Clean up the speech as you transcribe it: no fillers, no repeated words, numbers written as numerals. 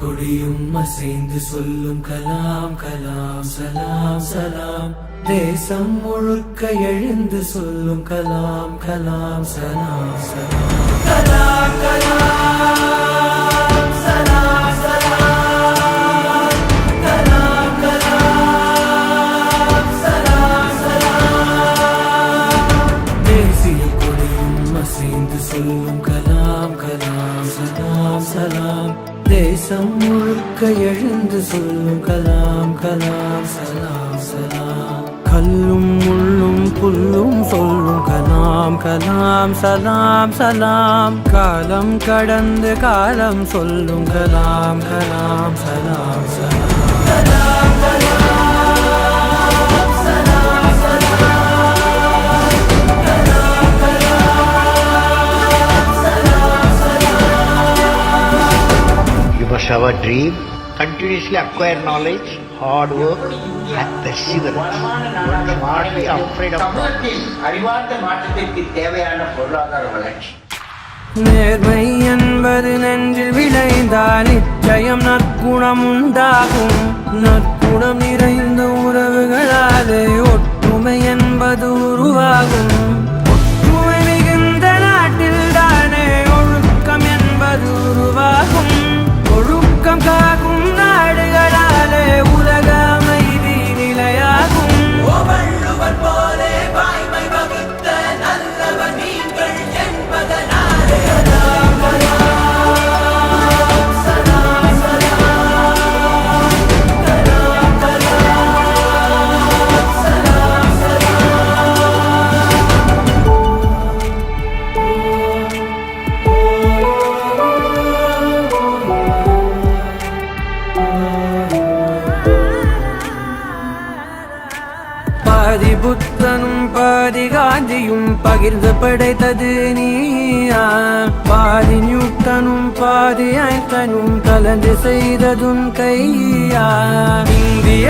கொடியும் அசைந்து சொல்லும் கலாம் கலாம் சலாம் சலாம். தேசம் முழுக்க எழுந்து சொல்லும் கலாம் கலாம் சலாம் சலாம். கலாம் கலாம் சலாம் சலாம். கலாம் கலாம் சலாம் சலாம். தேசிய கொடியும் அசைந்து சொல்லும் கலாம் கலாம் சலாம் சலாம். தேசம் முழுக்க எழுந்து சொல்லும் கலாம் கலாம் சலாம் சலாம். கல்லும் முள்ளும் புல்லும் சொல்லும் கலாம் கலாம் சலாம் சலாம். காலம் கடந்து காலம் சொல்லும் கலாம் கலாம் சலாம் சலாம். கலாம் கலாம் சலாம் சலாம். கலாம் கலாம் சலாம் சலாம். You must have a dream, continuously acquire knowledge, hard work and perseverance. You must not be afraid of சமூகத்தில் அறிவார்ந்த மாற்றத்திற்கு தேவையான பொருளாதார வளர்ச்சி. நேர்மை என்பது நெஞ்சில் விளைந்தால் நிச்சயம் நற்குணம் உண்டாகும். நற்குணம் நிறைந்த உறவுகளாலே ஒற்றுமை என்பது உருவாகும். ஒற்றுமை மிகுந்த நாட்டில் தானே ஒழுக்கம் என்பது உருவாகும். ஒழுக்கம் காக்கும் நாடுகளாலே உலக அமைதி நிலையாகும். வள்ளுவர் போலே வாய்மை வகுத்த நல்லவர் நீங்கள் என்பதனாலே. கலாம் கலாம் சலாம் சலாம். கலாம் கலாம் சலாம் பாதி புத்தனும் பாதி காந்தியும் பகிர்ந்து படைத்தது நீயா. பாதி நியூட்டனும் பாதி ஐன்ஸ்டைனும் கலந்து செய்ததும் கையா. இந்திய